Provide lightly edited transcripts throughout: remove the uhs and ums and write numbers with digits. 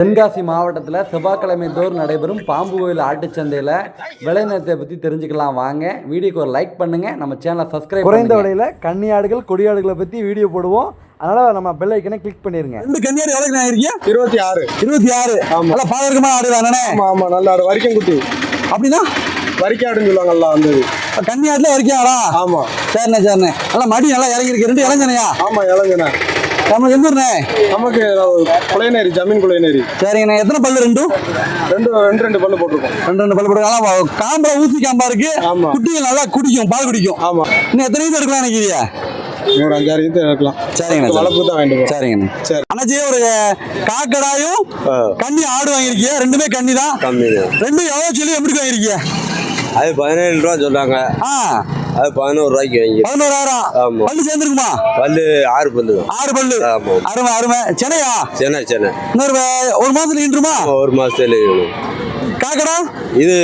தென்காசி மாவட்டத்தில் செவ்வாய்க்கிழமை தோறும் நடைபெறும் பாம்பு கோயில் ஆட்டுச்சந்தையில் விலை நிறுத்தத்தை பற்றி தெரிஞ்சுக்கலாம் வாங்க. வீடியோக்கு ஒரு லைக் பண்ணுங்கள், நம்ம சேனலை சப்ஸ்கிரைப். குறைந்த விலையில் கன்னியாடுகள் கொடியாடுகளை பற்றி வீடியோ போடுவோம், அதனால் நம்ம பெல் ஐக்கனை கிளிக் பண்ணிடுங்க. ரெண்டு கன்னியாடு எவ்வளோக்கு ஆகிருக்கீங்க? 26. ஆமாம், நல்லா பாதுகாக்கமாக ஆடு தானே? ஆமாம், நல்ல ஆடு. வரிக்கம் குட்டி அப்படின்னா வரிக்காடுன்னு சொல்லுவாங்கல்ல வந்தது. கன்னியாட்டில் வரிக்காடா? ஆமாம். சரிண்ணே சரிண்ணே, நல்லா மடி நல்லா இறங்கிருக்கு. ரெண்டு இளஞ்சனையா? ஆமாம், இளஞ்சனை. நம்ம எந்த ஊர்ண்ணே? நமக்கு குலைநேரி, ஜமீன் குலைநேரி. சரிங்கண்ணே. எத்தனை பல்லு? ரெண்டு பல்லு போட்டிருக்கோம். ரெண்டு பல்லு போட்டுருக்கோம். காம்பா ஊசி காம்பா இருக்கு. ஆமாம். குட்டிகள் நல்லா குடிக்கும், பால் குடிக்கும். ஆமாம். இன்னும் எத்தனை இது எடுக்கலாம் நினைக்கிறீங்க? ஒரு 5-6 இது எடுக்கலாம். சரிங்கண்ணா, வளர்ப்பு தான் வேண்டும். சரிங்கண்ணா. சரி அண்ணாச்சி, ஒரு காக்கடாயும் கன்னி ஆடு வாங்கியிருக்கீங்க. ரெண்டுமே கன்னி தான். ரெண்டும் எவ்வளோ சொல்லி எப்படி வாங்கியிருக்கீங்க? அது 17 ரூபா சொல்றாங்க. அது 11 ரூபாய்க்கு வாங்கி. 11,000. பல்லு சேர்ந்துருக்குமா? பல்லு 6 பல்லு. 6 பல்லு. அருமை அருமை. சென்னையா? சென்னை. இன்னொரு 1 மாசத்துல ஈன்றுமா? 1 மாசத்துல. காக்கடா இது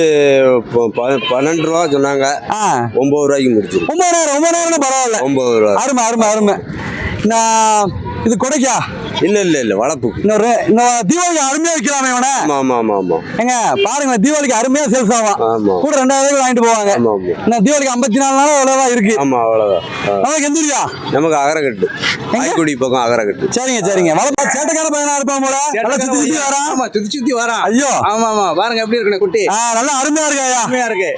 12 ரூபா சொன்னாங்க. 9 ரூபாய்க்கு முடிச்சு. 9,000 பரவாயில்ல. 9 ரூபா. அருமை. நான் இது கொடைக்கா? இல்ல வளர்ப்பு. இன்னொரு தீபாவளிக்கு அருமையா விற்கலாமே இவனை. ஆமா. எங்க பாருங்க, தீபாவளிக்கு அருமையா சேல்ஸ் ஆகும். ஆமா. கூட 2,000 வாங்கிட்டு போவாங்க. இன்னும் தீபாவளிக்கு 54 நாள் அவ்வளவுதான் இருக்கு. ஆமா, அவ்வளவுதான். நமக்கு எந்த ஊரியா? நமக்கு அகரக்கட்டு. ஆய்க்குடி பக்கம் அகரக்கட்டு. சரிங்க. வளர்ப்பா சேட்டக்கார பையனா இருப்பான் போல. நல்லா சுத்தி வரான். ஆமா, சுத்தி வரான். ஐயோ, ஆமா பாருங்க எப்படி இருக்கு குட்டி. நல்லா அருமையா இருக்காயா? அருமையா இருக்கு.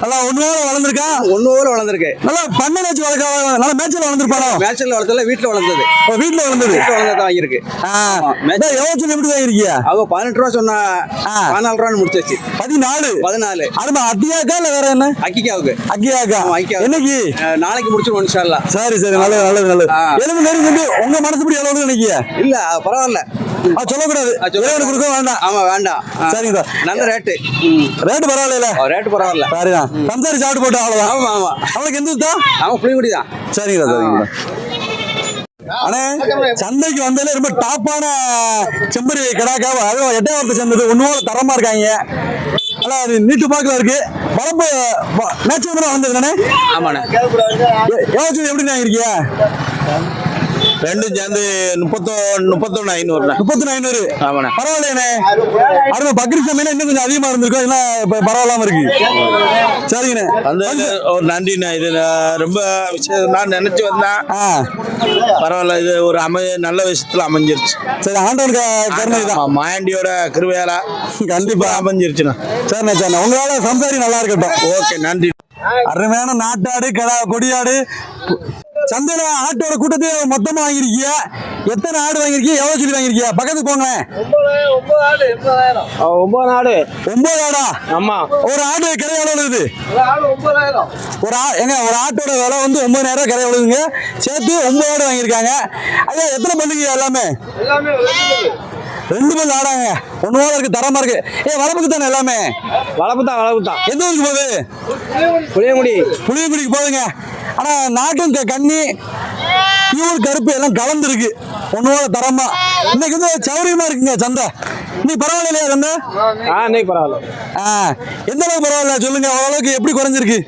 நல்லா ஒன்னோட வளர்ந்துருக்கா. ஒன்னோட வளர்ந்துருக்கு. நல்லா பண்ணை வச்சு வளர்க்க. நல்லா மேய்ச்சல் வளர்ந்துருப்பானோ? மேய்ச்சல் வளர்த்தல, வீட்டுல வளர்ந்தது. வீட்டுல வளர்ந்தது. வளர்ந்தது வாங்கியிருக்கு. எவ்வளவு சொல்லி எப்படி வாங்கிருக்கியா? அவங்க 18 ரூபா சொன்னா 14 ரூபான்னு முடிச்சாச்சு. 14. அருமை. அத்தியாக்கா இல்ல வேற என்ன? அக்கிக்காவுக்கு. அக்கியாக்கா. என்னைக்கு? நாளைக்கு முடிச்சிருவோம் இன்ஷா அல்லாஹ். சரி. நல்லது. எலும்பு நேரம் வந்து உங்க மனசுப்படி எவ்வளவு நினைக்கிய? இல்ல பரவாயில்ல, சொல்லக்கூடாது. கொடுக்க வேண்டாம். ஆமா, வேண்டாம். சரிங்க. நல்ல ரேட்டு பரவாயில்ல. ரேட்டு பரவாயில்ல. சரிதான். சம்சாரி சாப்பிட்டு போட்டு அவ்வளவுதான். ஆமா. அவளுக்கு எந்த ஊத்தா? அவன் புளிகுடி தான். சரிங்க. அண்ணே, சந்தைக்கு வந்தாலே ரொம்ப டாப்பான செம்பரி கடாக்காவ. அதுவும் 8வது சேர்ந்தது. ஒன்னோட தரமா இருக்காங்க. நல்லா நீட்டு பாக்கல இருக்கு. வளர்ப்பு மேட்ச் வந்தது தானே? ஆமாண்ணே. எவ்வளவு எப்படி இருக்கீங்க? ரெண்டும் சேர்ந்து 31,500. 31,500. ஆமாண்ணே. பரவாயில்லையே. அடுத்த பக்ரீத் சமையல் இன்னும் கொஞ்சம் அதிகமா இருந்திருக்கும். இல்லை பரவாயில்லாம இருக்கு. சரிங்கண்ணே, அந்த ஒரு நன்றிண்ணா. இது ரொம்ப விஷயம் நான் நினைச்சு வந்தேன். பரவாயில்ல, இது ஒரு நல்ல விஷயத்துல அமைஞ்சிருச்சு. சரி, ஆண்டவனுக்கு கருணை தான். மாயாண்டியோட கிருபையால கண்டிப்பா அமைஞ்சிருச்சுண்ணா. சரிண்ணே. உங்களால சம்சாரி நல்லா இருக்கட்டும். ஓகே, நன்றி. அருமையான நாட்டாடு, கொடியாடு. சந்தையில ஆட்டோட கூட்டத்தை மொத்தமா வாங்கிருக்கிய. எத்தனை ஆடு வாங்கிருக்கிய? எவ்வளவு சொல்லி வாங்கிருக்கிய? பக்கத்துக்கு போங்க. 9 ஆடு. 9 ஆடா? ஆமா. ஒரு ஆடு கரை எவ்வளவு இருக்குது? ஒரு 9,000. ஒரு ஆட்டோட விலை வந்து 9,000 கரை எவ்வளவுங்க? சேர்த்து 9 ஆடு வாங்கியிருக்காங்க. ஐயா, எத்தனை பல்லுங்க? எல்லாமே 2 பல்லு ஆடாங்க. ஒன்னோட இருக்கு, தரமா இருக்கு. வளர்ப்புக்கு தானே எல்லாமே? வளர்ப்பு தான். எந்த ஊருக்கு போகுது? புளியங்குடிக்கு போகுதுங்க. ஆனா நாட்டும் கன்னி பியூர் கருப்பு எல்லாம் கலந்துருக்கு. ஒன்னோட தரமா. இன்னைக்கு வந்து சௌரியமா இருக்குங்க சந்தை. இன்னைக்கு பரவாயில்லையா சந்தை? இன்னைக்கு பரவாயில்ல. எந்த அளவுக்கு பரவாயில்ல சொல்லுங்க. ஓரளவுக்கு எப்படி குறைஞ்சிருக்கு?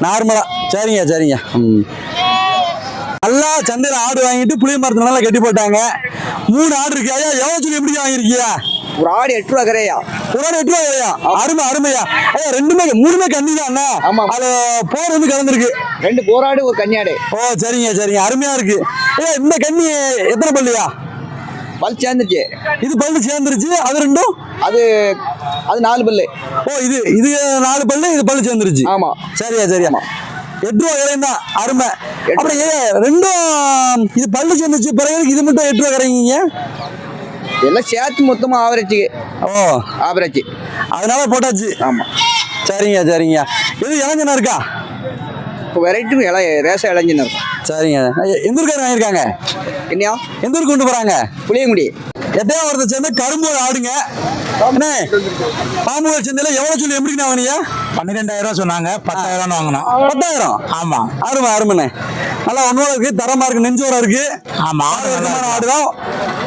நார்மலா. சரிங்க. நல்லா சந்தையில ஆடு வாங்கிட்டு புளிய மரத்துல நல்லா கட்டி போட்டாங்க. 3 ஆடு இருக்கு. ஐயா, எவ்வளவு சொல்லி எப்படி வாங்கிருக்கியா? ஒரு ஆடு 8 ரூபா கரையா. ஒரு ஆடு 8 ரூபா கரையா? அருமையா. ஐயா, 3மே கன்னி தான். ஆமா. அது போர் வந்து கலந்துருக்கு. 2 போராடு, ஒரு கன்னியாடு. சரிங்க. அருமையா இருக்கு. ஐயா, இந்த கன்னி எத்தனை பல்லுயா? பல் சேர்ந்துச்சு. இது பல்லு சேர்ந்துருச்சு. அது ரெண்டும்? அது 4 பல்லு. இது 4 பல்லு. இது பல்லு சேர்ந்துருச்சு. ஆமா. சரியா. 8 ரூபா கரையும் தான். அருமை. அப்புறம் ரெண்டும் இது பல்லு சேர்ந்துச்சு. பிறகு இது மட்டும் 8 ரூபா கரைங்க. எல்லாம் சேர்த்து மொத்தமா ஆவரேஜ். அதனால போட்டாச்சு. ஆமா. சரிங்க. இது இளஞ்சனா இருக்கா? இப்போ வெரைட்டி ரேசா இளஞ்சினா இருக்கும். சரிங்க. எந்த ஊருக்காரங்க வாங்கியிருக்காங்க? என்னையா? எந்த ஊருக்கு கொண்டு போறாங்க? புளியங்குடி. 8வது சேர்ந்து கரும்பு ஆடுங்க. பாம்பு சந்தையில எவ்வளவு சொல்லி எப்படின்னா வாங்கியா? 12,000 சொன்னாங்க, 10,000 வாங்கினோம். 10,000. ஆமா அருமை அருமைண்ணே. நல்லா ஒன்னோட இருக்கு, தரமா இருக்கு, நெஞ்சோட இருக்கு. ஆமா ஆடு தான்.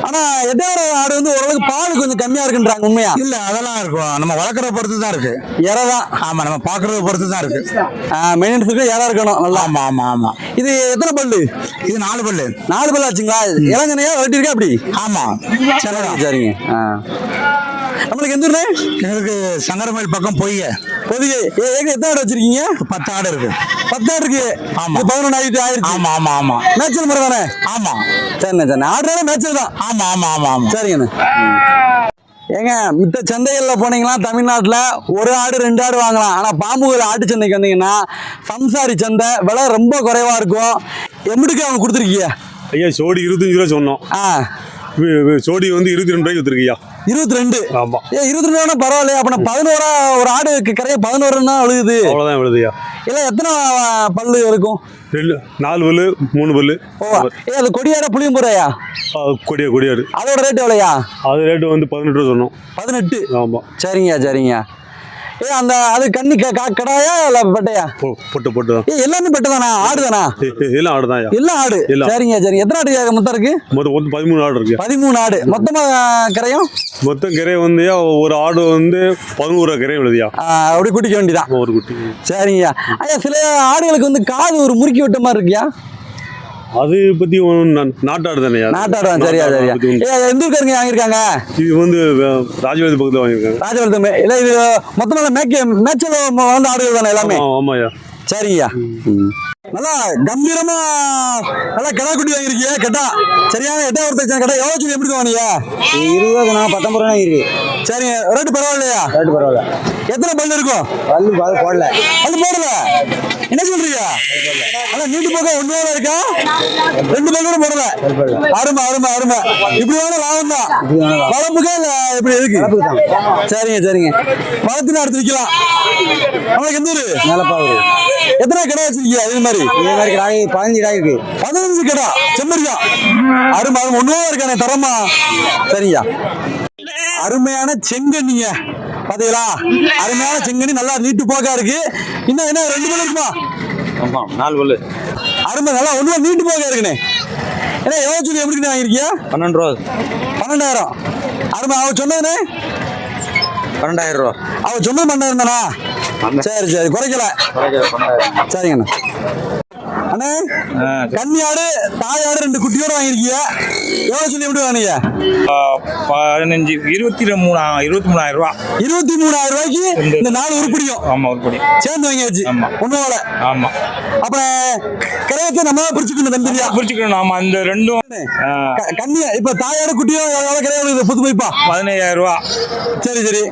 ஆனா எட்டாவது ஆடு வந்து ஓரளவுக்கு பால் கொஞ்சம் கம்மியா இருக்குன்றாங்க, உண்மையா? இல்ல அதெல்லாம் இருக்கும், நம்ம வளர்க்குற பொறுத்து தான் இருக்கு. இறதான். ஆமா நம்ம பாக்குறத பொறுத்து தான் இருக்கு. மெயின்டெனன்ஸுக்கு இறா இருக்கணும் நல்லா. ஆமா ஆமா ஆமா. இது எத்தனை பல்லு? இது 4 பல்லு. 4 பல்லு ஆச்சுங்களா? இளஞ்சனையா வெட்டி இருக்கா அப்படி? ஆமா சரிங்க. நம்மளுக்கு எந்த ஊர்ண்ணே? எங்களுக்கு சங்கரமேல் பக்கம் பொய்ய பொதிகை. எத்தனை ஆடு வச்சிருக்கீங்க? 10 ஆடு இருக்கு. 10 ஆடு இருக்கு. ஆமா. 11 ஆயிடுச்சு. ஆமா ஆமா ஆமா. மேய்ச்சல் முறை தானே? ஆமா சரிண்ணே. ஆடுறாரு மேய்ச்சல் தான். ஆமா ஆமா ஆமா ஆமா. சரிங்கண்ணே. ஏங்க மித்த சந்தைகளில் போனீங்கன்னா தமிழ்நாட்டில் ஒரு ஆடு 2 ஆடு வாங்கலாம். ஆனால் பாம்புகள் ஆட்டு சந்தைக்கு வந்தீங்கன்னா சம்சாரி சந்தை, விலை ரொம்ப குறைவாக இருக்கும். எம்பிட்டுக்கு அவங்க கொடுத்துருக்கீங்க? ஐயா சோடி 25 ரூபா சொன்னோம். சோடி வந்து 22 ரூபாய்க்கு வித்துருக்கியா? 22. ஆமா. 22 பரவாயில்லையா? அப்ப 11 ஒரு ஆடு கரைய 11 விழுகுது. அவ்வளவுதான் விழுதுயா. இல்ல எத்தனை பல்லு இருக்கும்? 4 பல்லு 3 பல்லு. அது கொடியாடா புளியும் போறையா? கொடியாடு. அதோட ரேட் எவ்வளோயா? அது ரேட்டு வந்து 18 ரூபா சொன்னோம். 18. ஆமா. சரிங்க. அந்த அது கண்ணி கடாயா இல்ல பெட்டையா? பொட்டு தான். எல்லாமே பெட்டு தானா? ஆடு தானா? எல்லாம் ஆடு தான். எல்லாம் ஆடு. சரிங்க. எத்தனை ஆடு மொத்தம் இருக்கு? மொத்தம் 13 ஆடு இருக்கு. 13 ஆடு மொத்தமா கரையும்? மொத்தம் கிரை வந்து ஒரு ஆடு வந்து 11 கிரை விழுதியா. அப்படி கூட்டிக்க வேண்டியதான் ஒரு குட்டி. சரிங்க. ஐயா சில ஆடுகளுக்கு வந்து காது ஒரு முறுக்கி விட்ட மாதிரி இருக்கியா? அது பத்தி நாட்டாடு தானே. நாட்டாடு தான். சரியா. எந்த ஊருக்காரங்க வாங்கியிருக்காங்க? இது வந்து ராஜவேதி பக்கத்துல வாங்கியிருக்காங்க. ராஜவேதி இல்ல, இது மொத்தமா மேய்ச்சல் வந்து ஆடுகள் தானே எல்லாமே? ஆமாயா. சரிங்கய்யா. நல்லா கம்பீரமா நல்லா கடா குட்டி வாங்கிருக்கீங்க. கட்டா சரியான 8வது கடை. எவ்வளவு சொல்லி எப்படி வாங்கினீங்க? 20 நான் 19 ரூபா இருக்கு. சரிங்க. ரேட்டு பரவாயில்லையா? ரேட்டு பரவாயில்ல. எத்தனை பல்லு இருக்கும்? பல்லு போடல. பல்லு போடல? என்ன சொல்றீங்க? ஆனா நீட்டு பக்கம் 1 இருக்கா? 2 பல்லு கூட போடல. அருமை. இப்படி வேணா லாபம் தான். வளர்ப்புக்கா இல்ல இப்படி இருக்கு? சரிங்க. வளர்த்துனா அடுத்து விற்கலாம். அவங்களுக்கு எந்த ஊரு? மேலப்பாவூர். எத்தனை கடை வச்சிருக்கீங்க? அதே மாதிரி கடை 15 கடை இருக்கு. 15 கடை. செம்மறியா? அருமை. 1 இருக்கானே தரமா. சரியா. அருமையான செங்கண்ணிங்க பாத்தீங்களா? அருமையான செங்கண்ணி, நல்லா நீட்டு போக்கா இருக்கு. இன்னும் என்ன 2 பல்லு இருக்குமா? ஆமா 4 பல்லு. அருமை. நல்லா 1 நீட்டு போக்கா இருக்குண்ணே. ஏன்னா எவ்வளவு சொல்லி எப்படி வாங்கிருக்கியா? 12 ரூபா. 12,000. அருமை. அவ சொன்னதுண்ணே 12,000 ரூபா. அவ சொன்னது 12,000 தானா? சரி குறைக்கல. சரிங்கண்ணா. அண்ணே கன்னி ஆடு தாயாடு 2 குட்டியோட வாங்கிருக்கீங்க. எவ்வளவு சொல்லி எப்படி வாங்கினீங்க? 23,000 ரூபா. 23,000 ரூபாய்க்கு இந்த 4 உருப்படியும். ஆமா உருப்படி சேர்ந்து வாங்கியாச்சு. ஒன்னோட. ஆமா. அப்ப கரையத்தை நம்ம பிரிச்சுக்கணும் தம்பியா. பிரிச்சுக்கணும். ஆமா இந்த ரெண்டும் கன்னி இப்ப தாயாடு குட்டியும் எவ்வளவு கரையா புது பைப்பா? 15,000 ரூபா. சரி. இது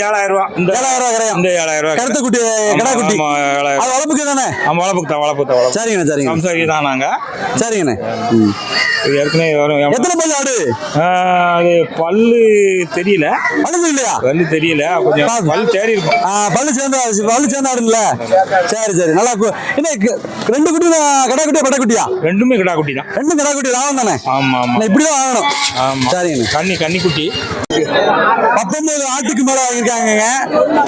7,000 ரூபா. இந்த 7,000 ரூபா கரையா? இந்த 7,000 ரூபா. கருத்த குட்டி கடா குட்டி. ஆமா 7,000. அது வளர்ப்புக்கு தானே? ஆமா வளர்ப்புக்கு தான். சரிங்கண்ணே. சம்சாரி தான் நாங்க. சரிங்கண்ணே. ஏற்கனவே வரும். எத்தனை பல்லு ஆடு? அது பல்லு தெரியல. பல்லு இல்லையா? பல்லு தெரியல. கொஞ்சம் பல்லு தேடி இருக்கும். பல்லு சேர்ந்த ஆடுல. சரி. நல்லா என்ன 2 குட்டி கடா குட்டியா பட்டை குட்டியா? ரெண்டுமே கிடா குட்டி தான். 2 கடா குட்டி லாபம் தானே? ஆமா இப்படிதான் வாங்கணும். ஆமா. சரிங்கண்ணே. கன்னி குட்டி 19 ஆட்டுக்கு மேல வாங்கிருக்காங்க.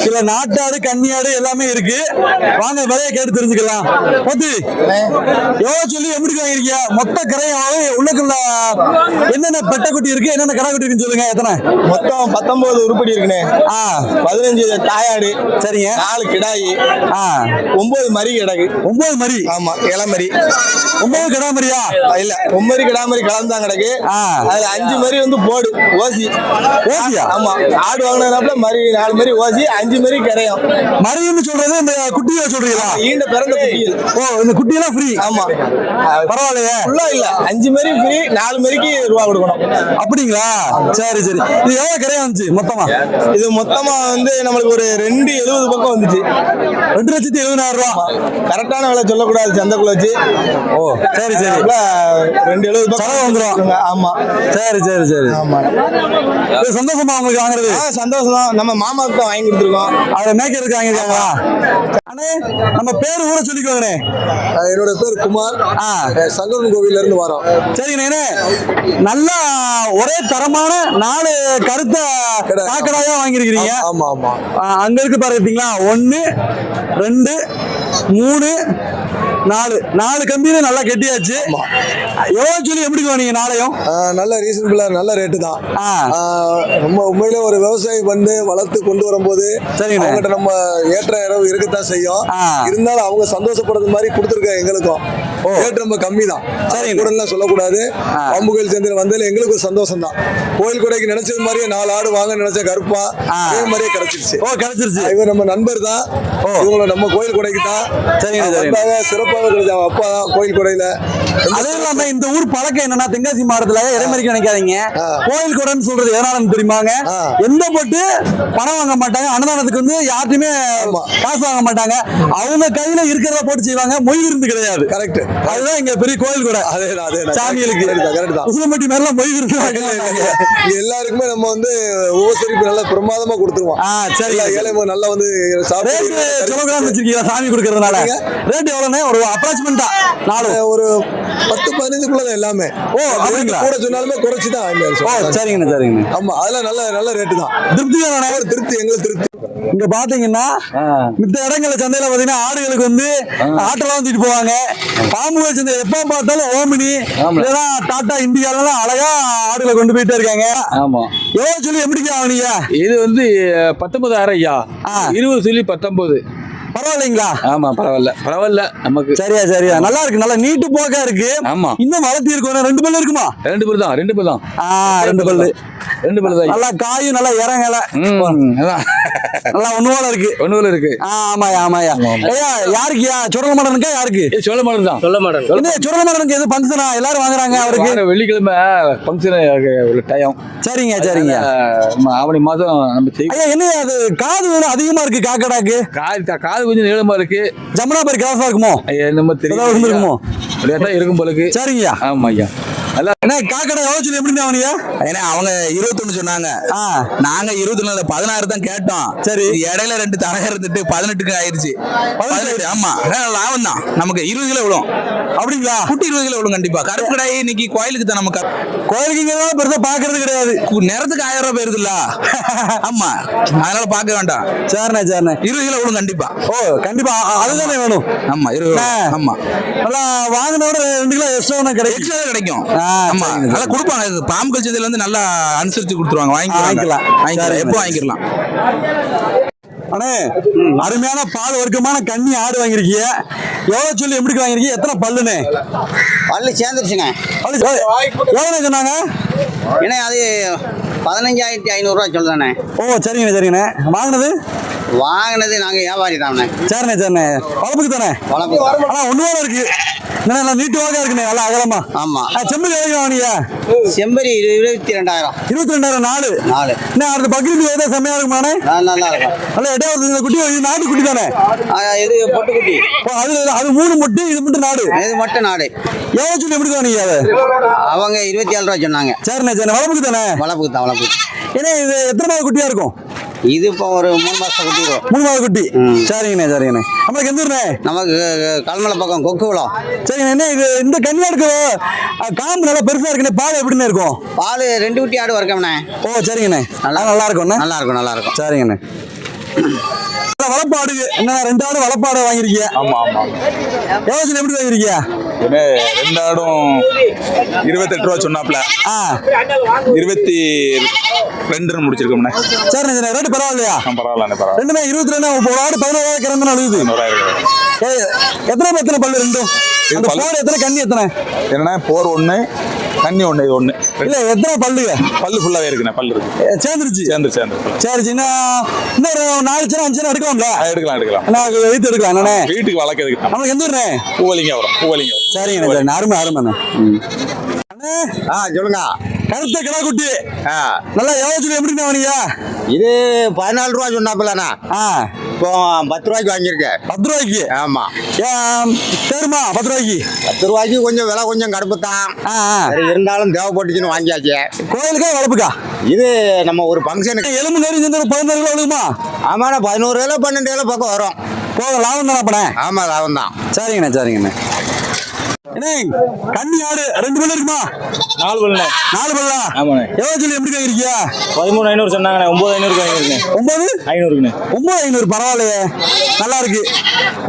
இதுல நாட்டாடு கன்னியாடு எல்லாமே இருக்கு. வாங்க விலையை கேட்டு தெரிஞ்சுக்கலாம். எவ்வளவு சொல்லி எப்படி வாங்கிருக்கீங்க? மொத்த கரையாவே உள்ளக்குள்ள என்னென்ன பெட்டை குட்டி இருக்கு, என்னென்ன கடா குட்டி இருக்குன்னு சொல்லுங்க. எத்தனை? மொத்தம் 19 உருப்படி இருக்குண்ணே. 15 தாயாடு. சரிங்க. 4 கிடாயி. 9 மரி கிடக்கு. 9 மரி. ஆமா இளமரி. 9 கடா மரியா? இல்ல 9 கிடா மரி கலந்தான் கிடக்கு. அதுல 5 மரி வந்து போடு ஓசியா. ஆமா ஆடு வாங்கினாப்ல மரி 4 மரி ஓசி, 5 மரி கரையும். மரின்னு சொல்றது இந்த குட்டியை சொல்றீங்களா? ஈண்ட பிறந்த குட்டிகள். இந்த குட்டியெல்லாம் ஃப்ரீ? ஆமா. பரவாயில்லையே. ஃபுல்லா இல்ல 5 மரி ஃப்ரீ, 4 மரிக்கு ரூபா கொடுக்கணும். அப்படிங்களா? சரி. இது எவ்வளவு கரையா வந்துச்சு மொத்தமா? இது மொத்தமா வந்து நம்மளுக்கு ஒரு 270 பக்கம் வந்துச்சு. 2,70,000 ரூபா. கரெக்டான விலை சொல்லக்கூடாது சந்தைக்குள்ள வச்சு. சரி சரி அதனால 2.70 செலவு வந்துரும். ஆமா சரி சரி சரி இது சந்தோஷமா உங்களுக்கு வாங்குறது? சந்தோஷம் தான். நம்ம மாமாவுக்கு தான் வாங்கி கொடுத்துருக்கோம். அவரை மேய்க்கிறதுக்கு வாங்கியிருக்காங்களா? அண்ணே நம்ம பேர் ஊரை சொல்லிக்கோங்கண்ணே. என்னோட பேர் குமார். சங்கரன் கோவில்ல இருந்து வரோம். சரிங்கண்ணே, நல்லா ஒரே தரமான 4 கருத்த காக்கடாயா வாங்கியிருக்கிறீங்க. ஆமா ஆமா. அங்க இருக்கு பாருங்களா, 1 2 3 4 கம்பியில நல்லா கெட்டியாச்சு. எவ்வளவு சொல்லி எப்படி வாங்க நாளையும்? நல்ல ரீசனபிளா நல்ல ரேட்டு தான். நம்ம உண்மையில ஒரு விவசாயம் பண்ணி வளர்த்து கொண்டு வரும்போது அவங்ககிட்ட நம்ம ஏற்ற இரவு இருக்கத்தான் செய்யும். இருந்தாலும் அவங்க சந்தோஷப்படுறது மாதிரி கொடுத்துருக்காங்க எங்களுக்கும். ரேட் ரொம்ப கம்மி தான். கூட சொல்லக்கூடாது. பாம்பு கோயில் சந்தையில் வந்ததுல எங்களுக்கு ஒரு சந்தோஷம் தான். கோயில் கொடைக்கு நினைச்சது மாதிரியே 4 ஆடு வாங்க நினைச்ச கருப்பா அதே மாதிரியே கிடைச்சிருச்சு. கிடைச்சிருச்சு. இவர் நம்ம நண்பர் தான். இவங்கள நம்ம கோயில் கொடைக்கு தான் சிறப்பாக கிடைச்ச அப்பா தான் கோயில் கொடையில. அதே இல்லாம இந்த ஊர் பழக்கம் என்னன்னா, தென்காசி மாவட்டத்துல இறைமறிக்க நினைக்காதீங்க. கோயில் கொடைன்னு சொல்றது எதனாலும் தெரியுமாங்க? எந்த போட்டு பணம் வாங்க மாட்டாங்க. அன்னதானத்துக்கு வந்து யார்ட்டுமே காசு வாங்க மாட்டாங்க. அவங்க கையில இருக்கிறத போட்டு செய்வாங்க. மொய் விருந்து கிடையாது. கரெக்ட். அதுதான் இங்க பெரிய கோயில் கூட. சாமிகளுக்கு உசிலம்பட்டி மேல மொய் விருந்து எல்லாருக்குமே நம்ம வந்து உபசரிப்பு நல்லா பிரமாதமா கொடுத்துருவோம். சரி, ஏழை நல்லா வந்து வச்சிருக்கீங்க சாமி கொடுக்கறதுனால. ரேட் எவ்வளவுனே? ஒரு அப்ராக்சிமெண்டா ஒரு 10-15 எல்லாமே. கூட சொன்னாலுமே குறைச்சுதான். சரிங்க சரிங்க. ஆமா, அதெல்லாம் நல்ல நல்ல ரேட்டு தான். திருப்தி தானே? திருப்தி, எங்களுக்கு திருப்தி. இங்க பாத்தீங்கன்னா மித்த இடங்கள்ல சந்தையில பாத்தீங்கன்னா ஆடுகளுக்கு வந்து ஆட்டெல்லாம் தூக்கிட்டு போவாங்க. பாம்பு சந்தை எப்ப பார்த்தாலும் ஓமினி இதெல்லாம் டாடா இந்தியாலாம் அழகா ஆடுகளை கொண்டு போயிட்டே இருக்காங்க. ஆமா. எவ்வளவு சொல்லி எப்படி ஆவணீங்க? இது வந்து 19,000 ஐயா. 20 சொல்லி 19. பரவாயில்லைங்களா? ஆமா, பரவாயில்ல நமக்கு. சரியா சரியா, நல்லா இருக்கு. நல்லா நீட்டு போக்கா இருக்கு. ஆமா, இன்னும் வளர்த்தி இருக்கும். 2 பல்லு இருக்குமா? 2 பல்லு தான். 2 பல்லு தான். நல்லா காயும் நல்லா இறங்கல. நல்லா ஒண்ணு இருக்கு. ஆமாயா ஆமாயா. ஐயா யாருக்குயா? சுரல மாடனுக்கா? யாருக்கு? சொல்ல மாடன் தான். சுரல மாடனுக்கு எது ஃபங்க்ஷனா? எல்லாரும் வாங்குறாங்க அவருக்கு. வெள்ளிக்கிழமை ஃபங்க்ஷன் உள்ள டைம். சரிங்க சரிங்க. ஆவணி மாதம் நம்ம ஐயா என்ன அது காது அதிகமா இருக்கு காக்கடாக்கு? காது கொஞ்சம் நீளமா இருக்கு. ஜமுனா பேர் கிராஸா இருக்குமோ? என்னமோ தெரியும். இருக்குமோ? இருக்கும் போலுக்கு. சரிங்கய்யா. ஆமா ஐயா. என்ன காக்கடை எவ்வளவு சொல்லி எப்படி வாங்கியா? ஏன்னா அவங்க 21 சொன்னாங்க. நாங்க 24 16 தான் கேட்டோம். சரி, இடையில 2 தரகர் இருந்துட்டு 18க்கு ஆயிருச்சு. 18. ஆமா, லாபம் தான் நமக்கு. 20 கிலோ விழும். அப்படிங்களா? குட்டி 20 கிலோ விழும் கண்டிப்பா. கருப்பு கடாய் இன்னைக்கு கோயிலுக்கு தான். நமக்கு கோயிலுக்கு பெருசா பாக்குறது கிடையாது. நேரத்துக்கு 1000 ரூபாய் போயிருதுல்ல. ஆமா, அதனால பாக்க வேண்டாம். சரிண்ணே சரிண்ணே. 20 கிலோ விழும் கண்டிப்பா. ஓ கண்டிப்பா, அதுதானே வேணும். ஆமா 20. ஆமா, நல்லா வாங்கினோட 2 கிலோ எக்ஸ்ட்ரா கிடைக்கும். ஆமா, நல்லா கொடுப்பாங்க. பாம்பு கல்ச்சதுல இருந்து நல்லா அனுசரிச்சு கொடுத்துருவாங்க. வாங்கிக்கலாம் எப்போ வாங்கிக்கலாம். அண்ணே, அருமையான பால் வர்க்கமான கன்னி ஆடு வாங்கிருக்கீங்க. எவ்வளவு சொல்லி எப்படி வாங்கிருக்கீங்க? எத்தனை பல்லுன்னு? பல்லு சேர்ந்துருச்சுங்க. எவ்வளவு சொன்னாங்க? ஏன்னா அது 15,500 ரூபா சொல்லுதானே. ஓ சரிங்கண்ணே சரிங்கண்ணே. வாங்கினது நாங்கள் வியாபாரி தானே. சரிண்ணே சரிண்ணே. வளர்ப்புக்கு தானே? வளர்ப்பு. ஆனா ஒண்ணு இருக்கு. நல்லா நீட்டு வாங்க இருக்குண்ணே, நல்லா அகலமா. ஆமா. செம்பரி எவ்வளவு வாங்கினீங்க? செம்பரி 22,000. 22,000 4. என்ன அடுத்த பக்ரீத் ஏதோ செம்மையா இருக்குமாண்ணே? நல்லா இருக்கும். நல்லா எட்டாவது குட்டி. இது நாட்டு குட்டி தானே? இது பொட்டு குட்டி. அது 3 முட்டை, இது மட்டும் நாடு. இது மட்டும் நாடு. எவ்வளவு சொல்லி எப்படி வாங்கினீங்க? அவங்க 27 ரூபா சொன்னாங்க. சரிண்ணே சரிண்ணே. வளர்ப்புக்கு தானே? வளர்ப்புக்கு தான். வளர்ப்பு. ஏன்னா இது எத்தனை மாத குட்டியா இருக்கும்? இது இப்போ ஒரு 3 மாசம் குட்டி. 3 மாத குட்டி. சரிங்கண்ணே சரிங்கண்ணே. நம்மளுக்கு எந்த ஊர்ண்ணே? நமக்கு கல்மலை பக்கம் கொக்குவளம். சரிங்கண்ணே. என்ன இது இந்த கன்னியாடுக்கு காம்பு நல்லா பெருசா இருக்குண்ணே. பால் எப்படின்னு இருக்கும்? பால் 2 குட்டி ஆடு வர்க்கம்ண்ணே. ஓ சரிங்கண்ணே. நல்லா இருக்கும். நல்லா இருக்கும். சரிங்கண்ணே. வளப்பாடு என்ன 2 ஆடு வளப்பாடு வாங்கிருக்கீங்க? ஆமா ஆமா. எவ்வளவு எப்படி வாங்கிருக்கீங்க? 2 ஆடும் 28 ரூபா சொன்னாப்ல. 22 முடிச்சிருக்கோம்ண்ணே. சரிண்ணே சரிண்ணே. ரேட்டு பரவாயில்லையா? பரவாயில்ல பரவாயில்ல. ரெண்டுமே 22. ஒரு ஆடு 11,000 கிறந்து அழுகுது. எத்தனை பல்லு ரெண்டும்? போர் எத்தனை கண்ணி எத்தனை? என்னன்னா போர் 1 கண்ணி 1 இது 1. இல்ல எத்தனை பல்லுங்க? பல்லு ஃபுல்லாவே இருக்குண்ணே. பல்லு இருக்கு. சேர்ந்துருச்சு. சரி சின்ன இன்னொரு 4 சின்ன 5 சின்ன எடுக்கலாம்ல? எடுக்கலாம். நான் வெயிட் எடுக்கலாம். என்னண்ணே வீட்டுக்கு வளர்க்கறதுக்கு. நமக்கு எந்த ஊர்ண்ணே? பூவலிங்க வரும். சரிங்கண்ணே. அருமை அருமைண்ணே. சொல்லுங்க. கருத்த கிடா குட்டி நல்லா எவ்வளவு எப்படிண்ணா வாங்க? இது 14 ரூபா சொன்னாப்பிலண்ணா. இப்போ 10 ரூபாய்க்கு வாங்கியிருக்கேன். 10 ரூபாய்க்கு? ஆமா. சரிம்மா 10 ரூபாய்க்கு. 10 ரூபாய்க்கு கொஞ்சம் விலை கொஞ்சம் கடுப்பு தான். இருந்தாலும் தேவைப்பட்டுச்சுன்னு வாங்கியாச்சு. கோயிலுக்கா வளர்ப்புக்கா? இது நம்ம ஒரு ஃபங்க்ஷனுக்கு. எலும்பு கறி சேர்ந்து 14 கிலோ விழுகுமா? ஆமாண்ணா, 11 கிலோ 12 கிலோ பக்கம் வரும். போக லாபம் தானே அப்பனே? ஆமா, லாபம் தான். சரிங்கண்ணே சரிங்கண்ணே. என்ன கன்னி ஆடு 2 பல்லு இருக்குமா? 4 பல்லுண்ணே. 4 பல்லா? ஆமாண்ணே. எவ்வளவு சொல்லி எப்படி வாங்கிருக்கியா? 13,500 சொன்னாங்கண்ணே. 9,500 வாங்கியிருக்கேன். 9,500? 9,500 9,500 பரவாயில்லையே, நல்லா இருக்கு,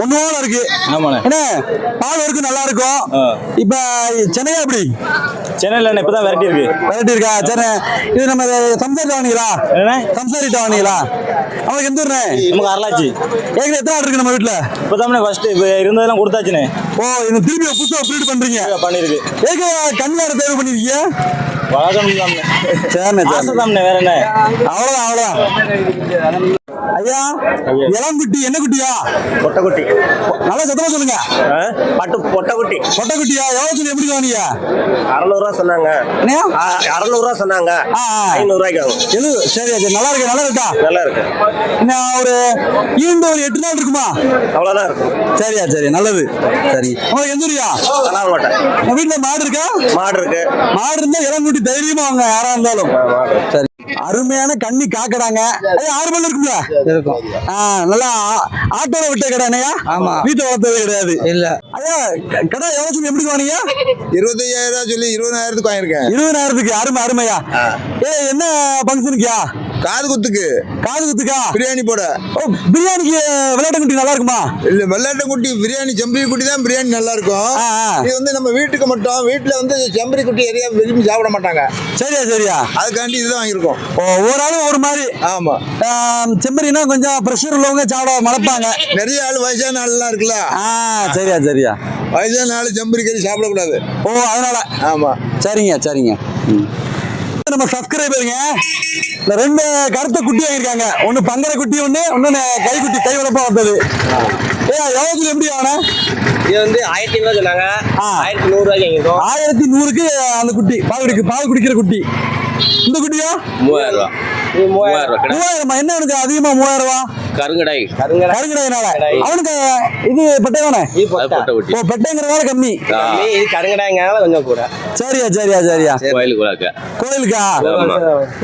ஒன்னோட இருக்கு. ஆமாண்ணே. என்ன பால் இருக்கு, நல்லா இருக்கும். இப்ப சென்னையா எப்படி? சென்னையில் இப்பதான் வெரைட்டி இருக்கு. வெரைட்டி இருக்கா? சரி, இது நம்ம சம்சாரிட்ட வாங்கிங்களா? என்ன சம்சாரிட்ட வாங்கிங்களா? அவனுக்கு எந்த ஊர்ண்ணே? நமக்கு அரளாச்சி. ஏற்கனவே எத்தனை ஆடு இருக்கு நம்ம வீட்டுல? இப்பதான் ஃபர்ஸ்ட் இப்போ இருந்ததெல்லாம் கொடுத்தாச்சுண்ணே. ஓ, இந்த திருப்பி புதுசா ப்ரீட் பண்றீங்க? பண்ணிருக்கு. ஏற்கனவே கன்னியாடு தேர்வு பண்ணிருக்கீங்க? வளர்க்கணும். சரிண்ணே சரிண்ணே. வேற என்ன? அவ்வளவுதான் அவ்வளவுதான். ஐயா, இளங்குட்டி என்ன குட்டியா? பொட்டைக்குட்டி. நல்லா சத்தமா சொல்லுங்க. பொட்டைக்குட்டி. பொட்டைக்குட்டியா? எவ்வளவு சொல்லி எப்படி வாங்கியா? 600 ரூபா சொன்னாங்க. 600 ரூபா சொன்னாங்க. 500 ரூபாய்க்கு ஆகும். எது? சரி சரி, நல்லா இருக்கு, நல்லா இருக்கா? நல்லா இருக்கு. இன்னும் ஒரு ஈண்டு ஒரு 8 நாள் இருக்குமா? அவ்வளவுதான் இருக்கும். சரியா சரி, நல்லது. சரி, உங்களுக்கு எந்த ஊரியா? மாட்டேன். உங்க வீட்டுல மாடு இருக்கா? மாடு இருக்கு. மாடு இருந்தா இளங்குட்டி தைரியமா வாங்க, யாரா இருந்தாலும். சரி, அருமையான கண்ணி காக்கடாங்க. 6 பல்லு இருக்குல்ல? இருக்கும். நல்லா ஆட்டோல விட்ட கடானையா? ஆமா. வீட்டை வளர்த்தது கிடையாது. இல்ல. ஐயா, கடை எவ்வளவு சொல்லி எப்படி வாங்கியா? 25,000 சொல்லி 20,000 வாங்கியிருக்கேன். 20,000? அருமை அருமையா. என்ன ஃபங்க்ஷனுக்கியா? காது குத்துக்கு. காது குத்துக்கா? பிரியாணி போட. ஓ, பிரியாணிக்கு விளையாட்டு குட்டி நல்லா இருக்குமா? இல்ல, வெள்ளாட்டு குட்டி பிரியாணி, செம்பரி குட்டி தான் பிரியாணி நல்லா இருக்கும். இது வந்து நம்ம வீட்டுக்கு மட்டும். வீட்டுல வந்து செம்பரி குட்டி எதையா விரும்பி சாப்பிட மாட்டாங்க. சரியா சரியா, அதுக்காண்டி இதுதான் வாங்கியிருக்கோம். ஒரு ஆளு ஒரு மாதிரி. ஆமா. செம்பரினா கொஞ்சம் ப்ரெஷர் உள்ளவங்க சாப்பிட மறப்பாங்க. நிறைய ஆள் வயசான ஆள்லாம் இருக்குல்ல. சரியா சரியா, வயசான ஆள் செம்பரி கறி சாப்பிடக்கூடாது. ஓ, அதனால. ஆமா. சரிங்க சரிங்க. நம்ம சப்ஸ்கிரைபருங்க இந்த 2 கருத்த குட்டி வாங்கியிருக்காங்க. ஒன்னு பங்கர குட்டி, ஒன்னு கை குட்டி, கை வளர்ப்பா வந்தது. எவ்வளவு எப்படி ஆனா? இது வந்து 1,000 சொன்னாங்க. 1,100 ரூபாய்க்கு வாங்கிருக்கோம். 1,100க்கு அந்த குட்டி பால் குடிக்கிற குட்டி. இந்த குட்டியா? 3,000 ரூபா. 3,000? என்ன எனக்கு அதிகமா 3,000 ரூபா? கருங்கடைனால அவனுக்கு இது பெட்டை தானே? ஓ, பெட்டைங்கிறதால கம்மி. இது கருங்கடாய்ங்கனால கொஞ்சம் கூட. சரியா சரியா சரியா. கோயிலுக்கு கோயிலுக்கா?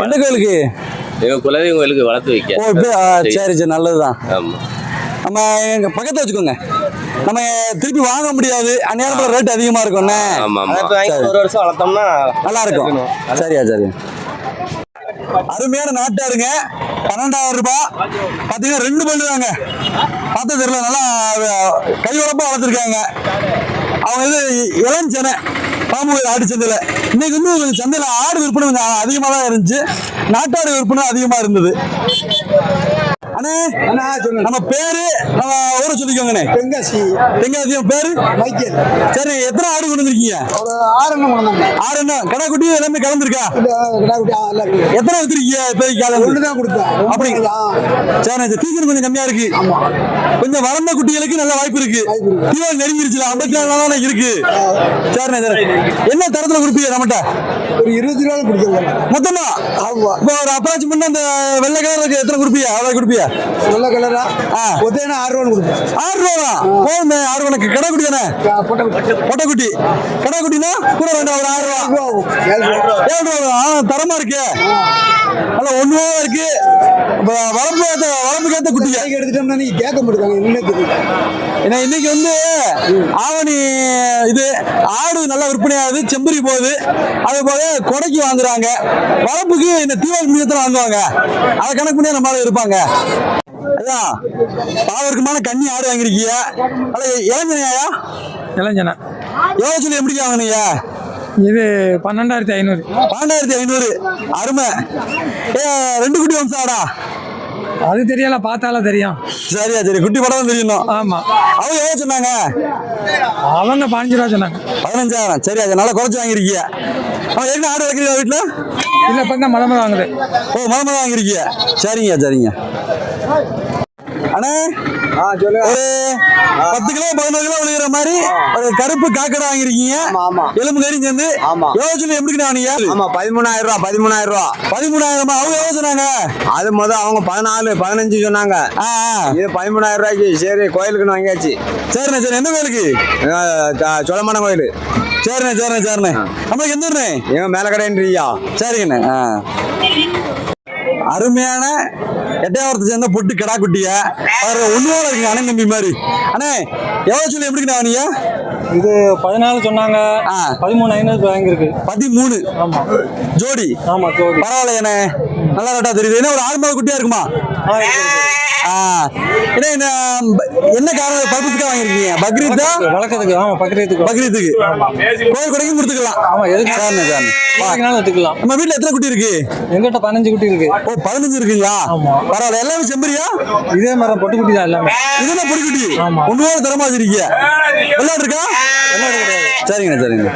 எந்த கோயிலுக்கு? எங்க குலதெய்வம் கோயிலுக்கு வளர்த்து வைக்க. ஓ, சரி சரி, நல்லதுதான். நம்ம எங்க பக்கத்தை வச்சுக்கோங்க, நம்ம திருப்பி வாங்க முடியாது, அந்நேரத்துல ரேட் அதிகமா இருக்கும்ண்ணே. ஒரு வருஷம் வளர்த்தோம்னா நல்லா இருக்கும். சரியா சரியா. அருமையான நாட்டாருங்க, 12,000 ரூபாய். பாத்தீங்கன்னா 2 பல்லு தாங்க, பார்த்த தெரியல, நல்லா கை உழப்பா வளர்த்துருக்காங்க. அவங்க இது இளஞ்சனை பாம்பு ஆடு சந்தையில. இன்னைக்கு வந்து கொஞ்சம் சந்தையில ஆடு விற்பனை கொஞ்சம் அதிகமாக தான் இருந்துச்சு, நாட்டாடு விற்பனை அதிகமா இருந்தது. அண்ணே, நம்ம பேரு நம்ம ஊரை சொல்லிக்கோங்கண்ணே. தென்காசி. தென்காசியும் பேரு மைக்கேல். சரி, எத்தனை ஆடு கொண்டு வந்திருக்கீங்க? 6 எண்ணம் கொண்டு வந்தேன். 6 எண்ணம். கடை குட்டி எல்லாமே கலந்துருக்கா? எத்தனை வித்துருக்கீங்க? ஒண்ணுதான் கொடுத்தேன். அப்படி? சரி, சீசன் கொஞ்சம் கம்மியா இருக்கு. கொஞ்சம் வளர்ந்த குட்டிகளுக்கு நல்ல வாய்ப்பு இருக்கு. தீவனம் நெருங்கிருச்சுல, 54 நாள் இருக்கு. சரிண்ணே சரி. என்ன தரத்துல கொடுப்பீங்க நம்மகிட்ட? ஒரு 20 ரூபா கொடுத்துருக்கேன் மொத்தமா? ஆமா. இப்போ ஒரு அப்ராச் பண்ண அந்த வெள்ளை கலருக்கு எத்தனை கொடுப்பீங்க? அவ்வளவு கொடுப்பீங்க? நல்ல கலரா? ஒத்தேனா 6 ரூபா கொடுப்பேன். 6 ரூபா? போதுமே. 6 ரூபாய்க்கு கடை குட்டி தானே? பொட்டைக்குட்டி. கடை குட்டினா கூட வேண்டாம், ஒரு 6 ரூபா. 7 ரூபா. தரமா இருக்கு, நல்ல ஒண்ணுவா இருக்கு. வளர்ப்புக்கேத்த குட்டி எடுத்துட்டோம்னா நீங்க கேட்க மாட்டாங்க, என்ன தெரியல. ஏன்னா இன்னைக்கு வந்து ஆவணி இது ஆடு நல்லா விற்பனையாகுது, செம்பரி போகுது. அது போக கொடைக்கு வாங்குறாங்க, வளர்ப்புக்கு இந்த தீவாளி மீதத்தில் வாங்குவாங்க. அதை கணக்கு பண்ணி நம்மளால இருப்பாங்க. அதான் பாவருக்குமான கண்ணி ஆடு வாங்கிருக்கீங்க. இளஞ்சனையா? இளஞ்சனா. எவ்வளவு சொல்லி எப்படி வாங்கினீங்க? இது 12,500. 12,500. அருமை. 2 குட்டி வம்சம் ஆடா? அது தெரியல, பார்த்தாலும் தெரியும். சரியா சரி, குட்டி படம் தெரியணும். ஆமா. அவங்க எவ்வளவு சொன்னாங்க? அவங்க 15 ரூபா சொன்னாங்க. 15,000. சரியா, நல்லா குறைச்சு வாங்கிருக்கீங்க. அவன் என்ன ஆடு வளர்க்குறீங்க வீட்டுல? இல்ல, இப்ப தான் மலை வாங்குது. ஓ, மலை வாங்கிருக்கீங்க. சரிங்க சரிங்க. அண்ணே ஒரு 10 கிலோ 11 கிலோ விழுகிற மாதிரி ஒரு கருப்பு காக்கடை வாங்கிருக்கீங்க. எலும்பு கறி சேர்ந்து எவ்வளவு சொல்லி எப்படி வாங்கினீங்க? 13,000 ரூபா 13,000 ரூபா 13,000. அவங்க எவ்வளவு சொன்னாங்க? அது அவங்க 14 15 சொன்னாங்க. இது 13,000 ரூபாய்க்கு சரி கோயிலுக்குன்னு வாங்கியாச்சு. சரிண்ணே சரி. எந்த கோயிலுக்கு? சோழமான கோயில். சரிண்ணே சரிண்ணே சரிண்ணே. நம்மளுக்கு எந்த ஊர்ண்ணே? எங்க மேல கடைன்றியா? சரிங்கண்ணே. அருமையான எட்டையாவரத்தை சேர்ந்த பொட்டு கடா குட்டிய ஒண்ணுவோட இருக்குங்க அண்ணன் தம்பி மாதிரி. அண்ணே எவ்வளவு சொல்லி எப்படி நீங்க? இது 14 சொன்னாங்க. 13,500 வாங்கியிருக்கு. 13. ஆமா ஜோடி. ஆமா ஜோடி. பரவாயில்லையாண்ணே, நல்லா கரெக்டா தெரியுது. என்ன ஒரு 6 மாத குட்டியா இருக்குமா? என்ன காரணம் பர்பஸ்க்காக வாங்கிருக்கீங்க? பக்ரீத்தா? வளர்க்கறதுக்கு. ஆமா பக்ரீத்துக்கு. பக்ரீத்துக்கு கோயில் கொடைக்கும் கொடுத்துக்கலாம். ஆமா எதுக்கு? சரிண்ணே சரிண்ணே எடுத்துக்கலாம். நம்ம வீட்டுல எத்தனை குட்டி இருக்கு? எங்கிட்ட 15 குட்டி இருக்கு. ஓ 15 இருக்குங்களா? பரவாயில்ல. எல்லாமே செம்பரியா? இதே மாதிரி பொட்டு குட்டி தான் எல்லாமே. இதெல்லாம் பொடி குட்டி ஒன்றுவோட தரமா வச்சிருக்கீங்க. விளையாடு இருக்கா? விளையாடு கிடையாது. சரிங்கண்ணே சரிங்க.